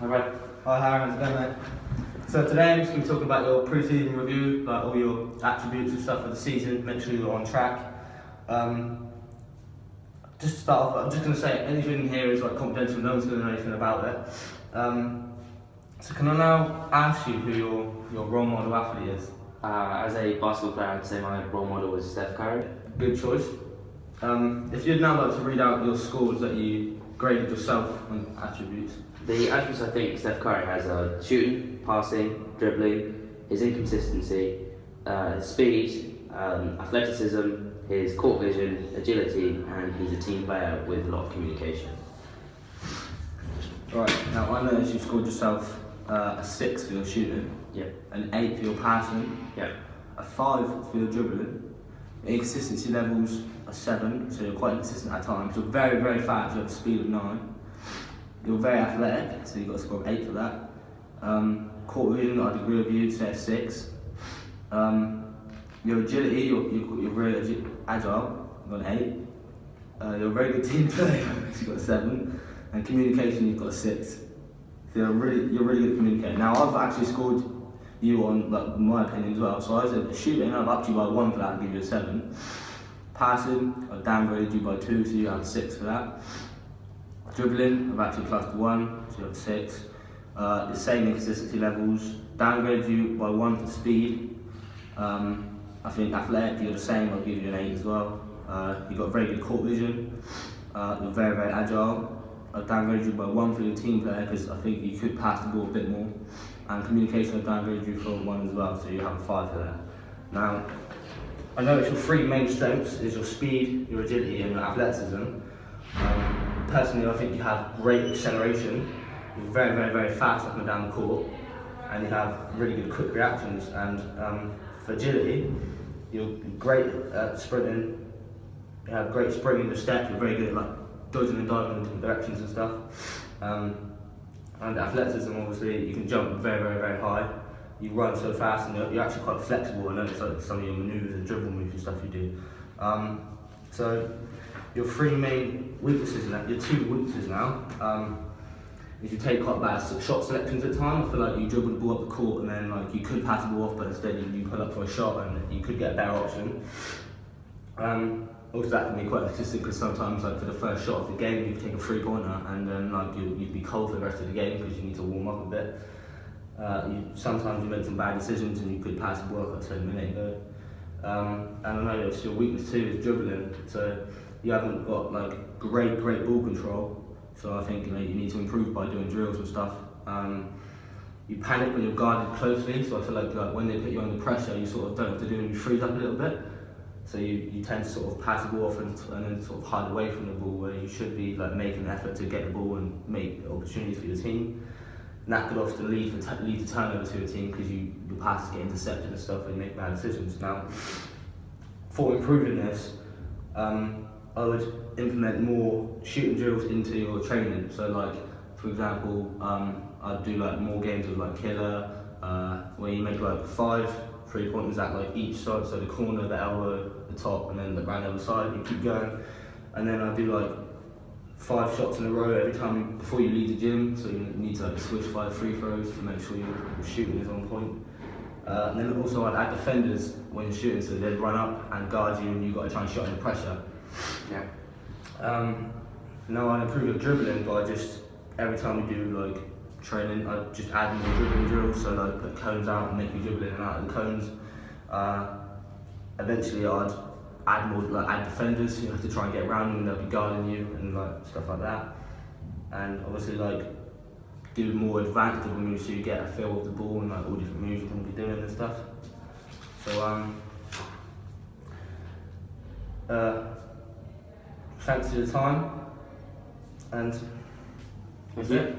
Alright. Hi Harry, how's it going, mate? So today I'm just going to be talking about your pre-season review, like all your attributes and stuff for the season, make sure you're on track. Just to start off, I'm just going to say anything here is like confidential, no one's going to know anything about it. So can I now ask you who your role model athlete is? As a basketball player, I'd say my role model was Steph Curry. Good choice. If you'd now like to read out your scores that you graded yourself on attributes. The attributes I think Steph Curry has are shooting, passing, dribbling, his inconsistency, his speed, athleticism, his court vision, agility, and he's a team player with a lot of communication. Right, now I noticed you scored yourself a 6 for your shooting, Yep. an 8 for your passing, Yep. a 5 for your dribbling, your inconsistency levels are 7, so you're quite inconsistent at times. You're very, very fast, you have a speed of 9. You're very athletic, so you've got to score 8 for that. Court vision, I'd agree with you, say a 6. Your agility, you're very agile, you've got an 8. You're a very good team player, so you've got a 7. And communication, you've got a 6. So you're really good at communicating. Now I've actually scored you on, like, my opinion as well. So I said shooting, I've upped you by 1 for that and give you a 7. Passing, I've downgraded you by 2, so you have a 6 for that. Dribbling, I've actually plus 1, so you have a 6. The same inconsistency levels. Downgraded you by 1 for speed. I think athletic, you're the same, I'll give you an 8 as well. You've got very good court vision. You're very, very agile. I've downgraded you by 1 for your team player because I think you could pass the ball a bit more. And communication, I've downgraded you for 1 as well, so you have a 5 for that. Now, I know it's your 3 main strengths is your speed, your agility, and your athleticism. Personally, I think you have great acceleration. You're very, very, very fast up and down the court, and you have really good quick reactions. And for agility, you're great at sprinting. You have great spring in your step. You're very good at dodging and diving in different directions and stuff. And athleticism, obviously, you can jump very, very, very high. You run so fast, and you're actually quite flexible. I know it's like some of your manoeuvres and dribble moves and stuff you do. So your 3 main weaknesses, your 2 weaknesses now, is you take quite bad shot selections at times. I feel like you dribble the ball up the court and then you could pass the ball off, but instead you pull up for a shot and you could get a better option. Also, that can be quite consistent because sometimes, for the first shot of the game, you can take a 3-pointer and then you'd be cold for the rest of the game because you need to warm up a bit. Sometimes you make some bad decisions and you could pass the ball like a minute ago. And I know it's your weakness too is dribbling. So you haven't got great ball control. So I think you need to improve by doing drills and stuff. You panic when you're guarded closely. So I feel like when they put you under pressure, you sort of don't have to do and you freeze up a little bit. So you tend to sort of pass the ball off and then sort of hide away from the ball where you should be making an effort to get the ball and make opportunities for your team. And that could often lead to turnover to your team because your passes get intercepted and stuff and you make bad decisions. Now, for improving this, I would implement more shooting drills into your training. So for example, I'd do more games with killer, where you make 5 3-pointers at each side, so the corner, the elbow, the top, and then around the other side, you keep going. And then I do 5 shots in a row every time before you leave the gym, so you need to switch 5 free throws to make sure your shooting is on point. And then also I'd add defenders when you're shooting, so they'd run up and guard you and you've got to try and shot under pressure. Yeah. Now I'd improve your dribbling by just, every time we do training, I'd just add more dribbling drills, so put cones out and make you dribble in and out of the cones. Eventually I'd add more, add defenders, so you have to try and get around them, they'll be guarding you and stuff like that. And obviously do more advanced dribble moves so you get a feel of the ball and all different moves you can be doing and stuff. So thanks for your time, and that's it.